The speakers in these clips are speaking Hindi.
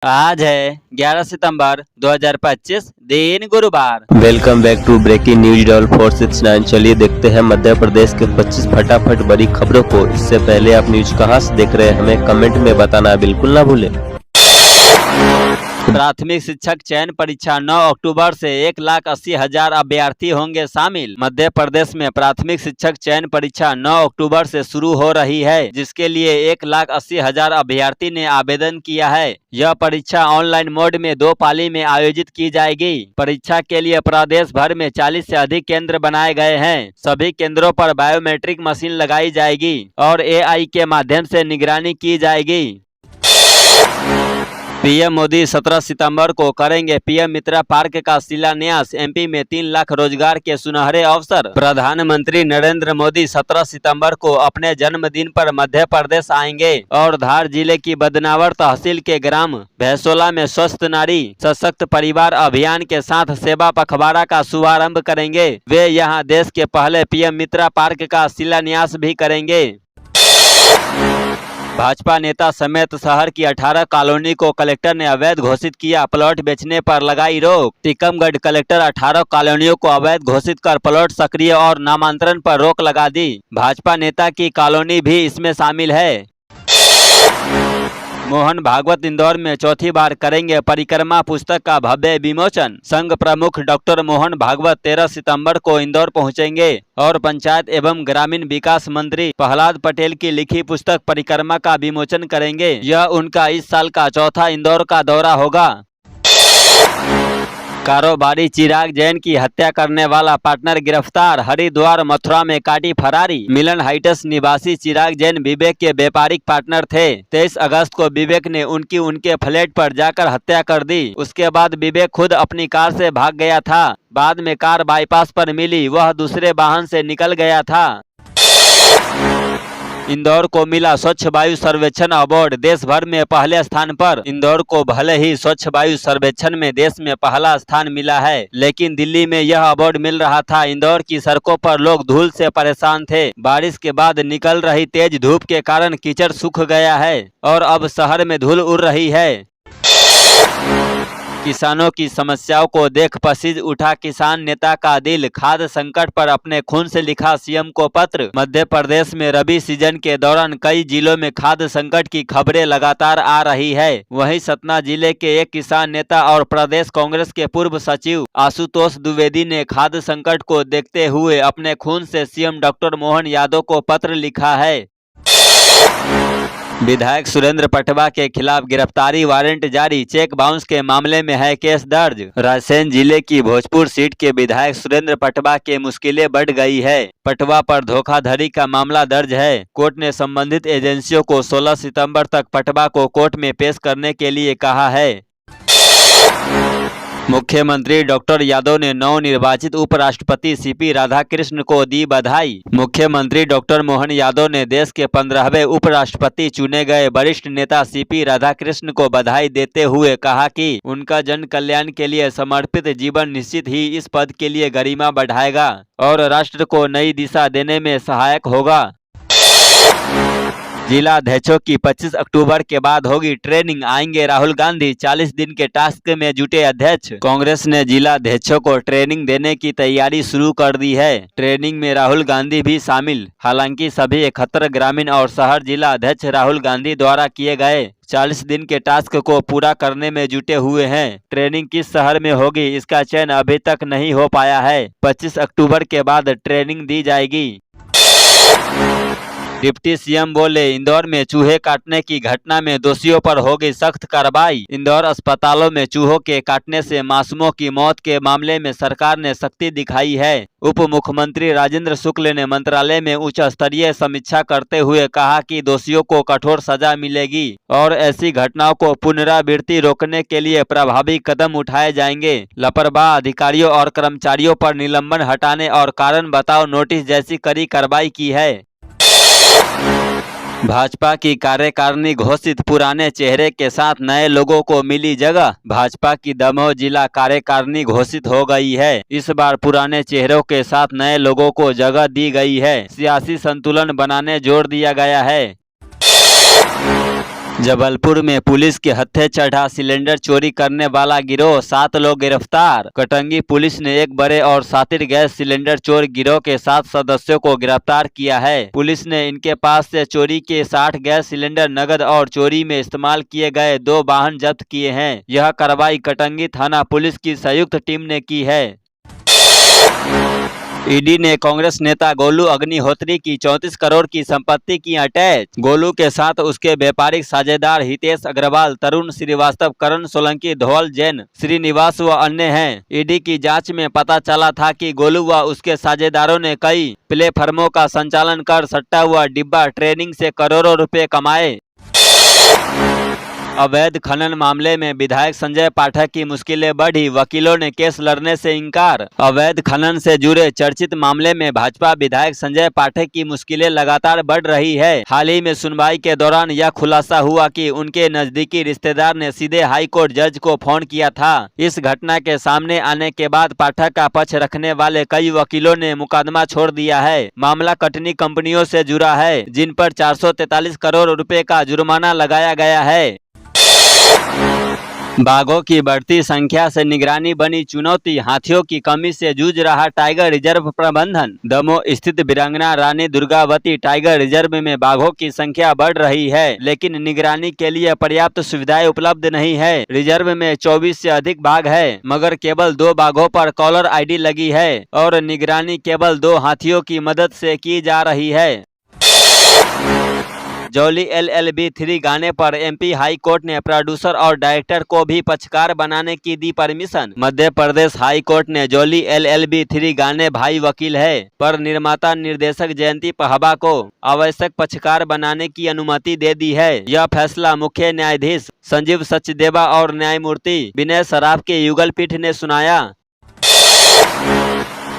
आज है 11 सितंबर 2025 दिन गुरुवार। Welcome back to breaking news डॉल 469। चलिए देखते हैं मध्य प्रदेश के 25 फटाफट बड़ी खबरों को। इससे पहले आप न्यूज कहां से देख रहे हैं हमें कमेंट में बताना बिल्कुल ना भूलें। प्राथमिक शिक्षक चयन परीक्षा 9 अक्टूबर से 1,80,000 अभ्यर्थी होंगे शामिल। मध्य प्रदेश में प्राथमिक शिक्षक चयन परीक्षा 9 अक्टूबर से शुरू हो रही है, जिसके लिए 1,80,000 अभ्यर्थी ने आवेदन किया है। यह परीक्षा ऑनलाइन मोड में 2 पाली में आयोजित की जाएगी। परीक्षा के लिए प्रदेश भर में 40 से अधिक केंद्र बनाए गए हैं। सभी केंद्रों पर बायोमेट्रिक मशीन लगाई जाएगी और AI के माध्यम से निगरानी की जाएगी। पीएम मोदी 17 सितंबर को करेंगे पीएम मित्रा पार्क का शिलान्यास। MP में 3 लाख रोजगार के सुनहरे अवसर। प्रधानमंत्री नरेंद्र मोदी 17 सितंबर को अपने जन्मदिन पर मध्य प्रदेश आएंगे और धार जिले की बदनावर तहसील के ग्राम भैंसोला में स्वस्थ नारी सशक्त परिवार अभियान के साथ सेवा पखवाड़ा का शुभारंभ करेंगे। वे यहां देश के पहले पीएम मित्रा पार्क का शिलान्यास भी करेंगे। भाजपा नेता समेत शहर की 18 कॉलोनी को कलेक्टर ने अवैध घोषित किया। प्लॉट बेचने पर लगाई रोक। टीकमगढ़ कलेक्टर 18 कॉलोनियों को अवैध घोषित कर प्लॉट सक्रिय और नामांतरण पर रोक लगा दी। भाजपा नेता की कॉलोनी भी इसमें शामिल है। मोहन भागवत इंदौर में चौथी बार करेंगे परिक्रमा पुस्तक का भव्य विमोचन। संघ प्रमुख डॉक्टर मोहन भागवत 13 सितंबर को इंदौर पहुंचेंगे और पंचायत एवं ग्रामीण विकास मंत्री प्रहलाद पटेल की लिखी पुस्तक परिक्रमा का विमोचन करेंगे। यह उनका इस साल का चौथा इंदौर का दौरा होगा। कारोबारी चिराग जैन की हत्या करने वाला पार्टनर गिरफ्तार। हरिद्वार मथुरा में काटी फरारी। मिलन हाइट्स निवासी चिराग जैन विवेक के व्यापारिक पार्टनर थे। 23 अगस्त को विवेक ने उनके फ्लैट पर जाकर हत्या कर दी। उसके बाद विवेक खुद अपनी कार से भाग गया था। बाद में कार बाईपास पर मिली, वह दूसरे वाहन से निकल गया था। इंदौर को मिला स्वच्छ वायु सर्वेक्षण अवार्ड। देश भर में पहले स्थान पर। इंदौर को भले ही स्वच्छ वायु सर्वेक्षण में देश में पहला स्थान मिला है, लेकिन दिल्ली में यह अवार्ड मिल रहा था। इंदौर की सड़कों पर लोग धूल से परेशान थे। बारिश के बाद निकल रही तेज धूप के कारण कीचड़ सूख गया है और अब शहर में धूल उड़ रही है। किसानों की समस्याओं को देख पसीज उठा किसान नेता का दिल। खाद्य संकट पर अपने खून से लिखा सीएम को पत्र। मध्य प्रदेश में रबी सीजन के दौरान कई जिलों में खाद्य संकट की खबरें लगातार आ रही है। वहीं सतना जिले के एक किसान नेता और प्रदेश कांग्रेस के पूर्व सचिव आशुतोष द्विवेदी ने खाद्य संकट को देखते हुए अपने खून से सीएम डॉक्टर मोहन यादव को पत्र लिखा है। विधायक सुरेंद्र पटवा के खिलाफ गिरफ्तारी वारंट जारी। चेक बाउंस के मामले में है केस दर्ज। रायसेन जिले की भोजपुर सीट के विधायक सुरेंद्र पटवा के मुश्किलें बढ़ गई है। पटवा पर धोखाधड़ी का मामला दर्ज है। कोर्ट ने संबंधित एजेंसियों को 16 सितंबर तक पटवा को कोर्ट में पेश करने के लिए कहा है। मुख्यमंत्री डॉक्टर यादव ने नवनिर्वाचित उपराष्ट्रपति CP राधाकृष्ण को दी बधाई। मुख्यमंत्री डॉक्टर मोहन यादव ने देश के 15वें उपराष्ट्रपति चुने गए वरिष्ठ नेता CP राधाकृष्ण को बधाई देते हुए कहा कि उनका जन कल्याण के लिए समर्पित जीवन निश्चित ही इस पद के लिए गरिमा बढ़ाएगा और राष्ट्र को नई दिशा देने में सहायक होगा। जिला अध्यक्षों की 25 अक्टूबर के बाद होगी ट्रेनिंग। आएंगे राहुल गांधी। 40 दिन के टास्क में जुटे अध्यक्ष। कांग्रेस ने जिला अध्यक्षों को ट्रेनिंग देने की तैयारी शुरू कर दी है। ट्रेनिंग में राहुल गांधी भी शामिल। हालांकि सभी 71 ग्रामीण और शहर जिला अध्यक्ष राहुल गांधी द्वारा किए गए 40 दिन के टास्क को पूरा करने में जुटे हुए हैं। ट्रेनिंग किस शहर में होगी, इसका चयन अभी तक नहीं हो पाया है। 25 अक्टूबर के बाद ट्रेनिंग दी जाएगी। डिप्टी सीएम बोले, इंदौर में चूहे काटने की घटना में दोषियों पर होगी सख्त कार्रवाई। इंदौर अस्पतालों में चूहों के काटने से मासूमों की मौत के मामले में सरकार ने सख्ती दिखाई है। उप मुख्यमंत्री राजेंद्र शुक्ल ने मंत्रालय में उच्च स्तरीय समीक्षा करते हुए कहा कि दोषियों को कठोर सजा मिलेगी और ऐसी घटनाओं को पुनरावृत्ति रोकने के लिए प्रभावी कदम उठाए जाएंगे। लापरवाह अधिकारियों और कर्मचारियों पर निलंबन हटाने और कारण बताओ नोटिस जैसी कड़ी कार्रवाई की है। भाजपा की कार्यकारिणी घोषित। पुराने चेहरे के साथ नए लोगों को मिली जगह। भाजपा की दमोह जिला कार्यकारिणी घोषित हो गई है। इस बार पुराने चेहरों के साथ नए लोगों को जगह दी गई है। सियासी संतुलन बनाने जोर दिया गया है। जबलपुर में पुलिस के हत्थे चढ़ा सिलेंडर चोरी करने वाला गिरोह, 7 लोग गिरफ्तार। कटंगी पुलिस ने एक बड़े और शातिर गैस सिलेंडर चोर गिरोह के 7 सदस्यों को गिरफ्तार किया है। पुलिस ने इनके पास से चोरी के 60 गैस सिलेंडर, नगद और चोरी में इस्तेमाल किए गए 2 वाहन जब्त किए हैं। यह कार्रवाई कटंगी थाना पुलिस की संयुक्त टीम ने की है। ईडी ने कांग्रेस नेता गोलू अग्निहोत्री की 34 करोड़ की संपत्ति की अटैच। गोलू के साथ उसके व्यापारिक साझेदार हितेश अग्रवाल, तरुण श्रीवास्तव, करण सोलंकी, धवल जैन, श्रीनिवास व अन्य हैं। ईडी की जांच में पता चला था कि गोलू व उसके साझेदारों ने कई प्लेटफार्मों का संचालन कर सट्टा व डिब्बा ट्रेडिंग से करोड़ों रुपए कमाए। अवैध खनन मामले में विधायक संजय पाठक की मुश्किलें बढ़ी, वकीलों ने केस लड़ने से इनकार। अवैध खनन से जुड़े चर्चित मामले में भाजपा विधायक संजय पाठक की मुश्किलें लगातार बढ़ रही है। हाल ही में सुनवाई के दौरान यह खुलासा हुआ कि उनके नजदीकी रिश्तेदार ने सीधे हाईकोर्ट जज को फोन किया था। इस घटना के सामने आने के बाद पाठक का पक्ष रखने वाले कई वकीलों ने मुकदमा छोड़ दिया है। मामला कटनी कंपनियों से जुड़ा है, जिन पर 443 करोड़ रुपए का जुर्माना लगाया गया है। बाघों की बढ़ती संख्या से निगरानी बनी चुनौती, हाथियों की कमी से जूझ रहा टाइगर रिजर्व प्रबंधन। दमोह स्थित वीरांगना रानी दुर्गावती टाइगर रिजर्व में बाघों की संख्या बढ़ रही है, लेकिन निगरानी के लिए पर्याप्त सुविधाएं उपलब्ध नहीं है। रिजर्व में 24 से अधिक बाघ है, मगर केवल 2 बाघों पर कॉलर आईडी लगी है और निगरानी केवल 2 हाथियों की मदद से की जा रही है। जॉली LLB 3 गाने पर MP हाई कोर्ट ने प्रोड्यूसर और डायरेक्टर को भी पक्षकार बनाने की दी permission. Madhya Pradesh high court ने जॉली LLB 3 गाने भाई वकील है पर निर्माता निर्देशक जयंती पहबा को आवश्यक पक्षकार बनाने की अनुमति दे दी है। यह फैसला मुख्य न्यायाधीश संजीव सचदेवा और न्यायमूर्ति विनय सराफ के युगल पीठ ने सुनाया।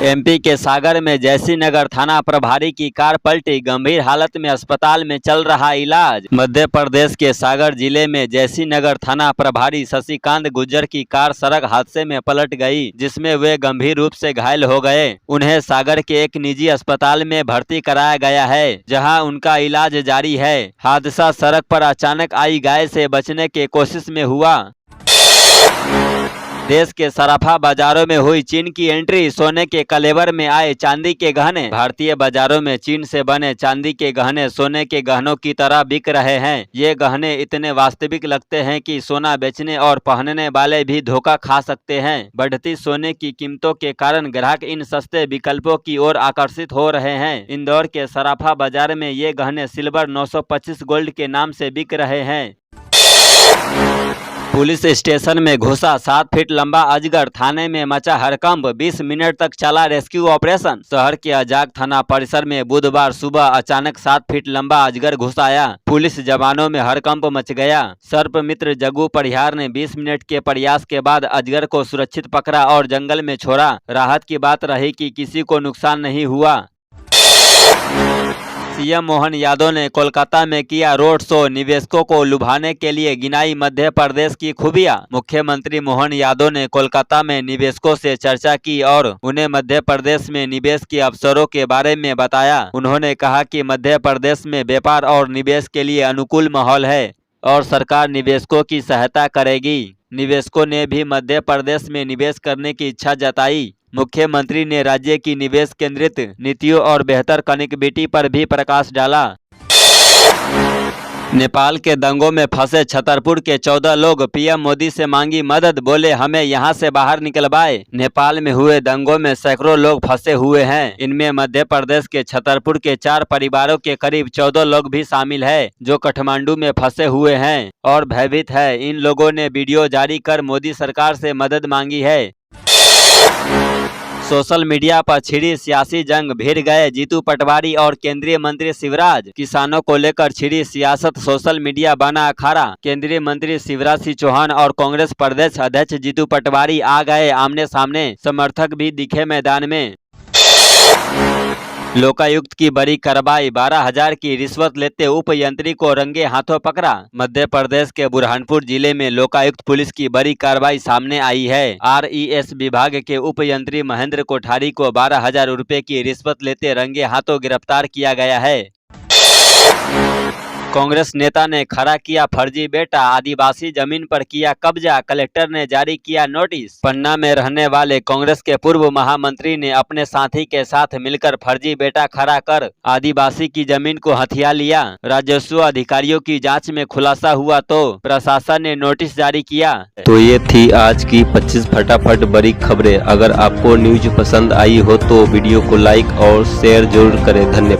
MP के सागर में जैसी नगर थाना प्रभारी की कार पलटी, गंभीर हालत में अस्पताल में चल रहा इलाज। मध्य प्रदेश के सागर जिले में जैसी नगर थाना प्रभारी शशिकांत गुर्जर की कार सड़क हादसे में पलट गई, जिसमें वे गंभीर रूप से घायल हो गए। उन्हें सागर के एक निजी अस्पताल में भर्ती कराया गया है, जहां उनका इलाज जारी है। हादसा सड़क पर अचानक आई गाय से बचने की कोशिश में हुआ। देश के सराफा बाजारों में हुई चीन की एंट्री, सोने के कलेवर में आए चांदी के गहने। भारतीय बाजारों में चीन से बने चांदी के गहने सोने के गहनों की तरह बिक रहे हैं। ये गहने इतने वास्तविक लगते हैं कि सोना बेचने और पहनने वाले भी धोखा खा सकते हैं। बढ़ती सोने की कीमतों के कारण ग्राहक इन सस्ते विकल्पों की ओर आकर्षित हो रहे हैं। इंदौर के सराफा बाजार में ये गहने सिल्वर 925 गोल्ड के नाम से बिक रहे हैं। पुलिस स्टेशन में घुसा 7 फीट लंबा अजगर, थाने में मचा हड़कंप, 20 मिनट तक चला रेस्क्यू ऑपरेशन। शहर के अजाक थाना परिसर में बुधवार सुबह अचानक 7 फीट लंबा अजगर घुस आया। पुलिस जवानों में हड़कंप मच गया। सर्प मित्र जग्गू परिहार ने 20 मिनट के प्रयास के बाद अजगर को सुरक्षित पकड़ा और जंगल में छोड़ा। राहत की बात रही कि किसी को नुकसान नहीं हुआ। सीएम मोहन यादव ने कोलकाता में किया रोड शो, निवेशकों को लुभाने के लिए गिनाई मध्य प्रदेश की खूबियां। मुख्यमंत्री मोहन यादव ने कोलकाता में निवेशकों से चर्चा की और उन्हें मध्य प्रदेश में निवेश के अवसरों के बारे में बताया। उन्होंने कहा कि मध्य प्रदेश में व्यापार और निवेश के लिए अनुकूल माहौल है और सरकार निवेशकों की सहायता करेगी। निवेशकों ने भी मध्य प्रदेश में निवेश करने की इच्छा जताई। मुख्यमंत्री ने राज्य की निवेश केंद्रित नीतियों और बेहतर कनेक्टिविटी पर भी प्रकाश डाला। नेपाल के दंगों में फंसे छतरपुर के 14 लोग, पीएम मोदी से मांगी मदद, बोले हमें यहां से बाहर निकलवाए। नेपाल में हुए दंगों में सैकड़ों लोग फंसे हुए हैं। इनमें मध्य प्रदेश के छतरपुर के 4 परिवारों के करीब 14 लोग भी शामिल है, जो काठमांडू में फंसे हुए हैं और भयभीत है। इन लोगों ने वीडियो जारी कर मोदी सरकार से मदद मांगी है। सोशल मीडिया पर छिड़ी सियासी जंग, भिड़ गए जीतू पटवारी और केंद्रीय मंत्री शिवराज। किसानों को लेकर छिड़ी सियासत, सोशल मीडिया बना अखाड़ा। केंद्रीय मंत्री शिवराज सिंह चौहान और कांग्रेस प्रदेश अध्यक्ष जीतू पटवारी आ गए आमने सामने, समर्थक भी दिखे मैदान में। लोकायुक्त की बड़ी कार्रवाई, 12,000 की रिश्वत लेते उप यंत्री को रंगे हाथों पकड़ा। मध्य प्रदेश के बुरहानपुर जिले में लोकायुक्त पुलिस की बड़ी कार्रवाई सामने आई है। RES विभाग के उप यंत्री महेंद्र कोठारी को 12,000 रुपए की रिश्वत लेते रंगे हाथों गिरफ्तार किया गया है। कांग्रेस नेता ने खड़ा किया फर्जी बेटा, आदिवासी जमीन पर किया कब्जा, कलेक्टर ने जारी किया नोटिस। पन्ना में रहने वाले कांग्रेस के पूर्व महामंत्री ने अपने साथी के साथ मिलकर फर्जी बेटा खड़ा कर आदिवासी की जमीन को हथिया लिया। राजस्व अधिकारियों की जांच में खुलासा हुआ तो प्रशासन ने नोटिस जारी किया। तो ये थी आज की 25 फटाफट बड़ी खबरें। अगर आपको न्यूज पसंद आई हो तो वीडियो को लाइक और शेयर जरूर करें। धन्यवाद।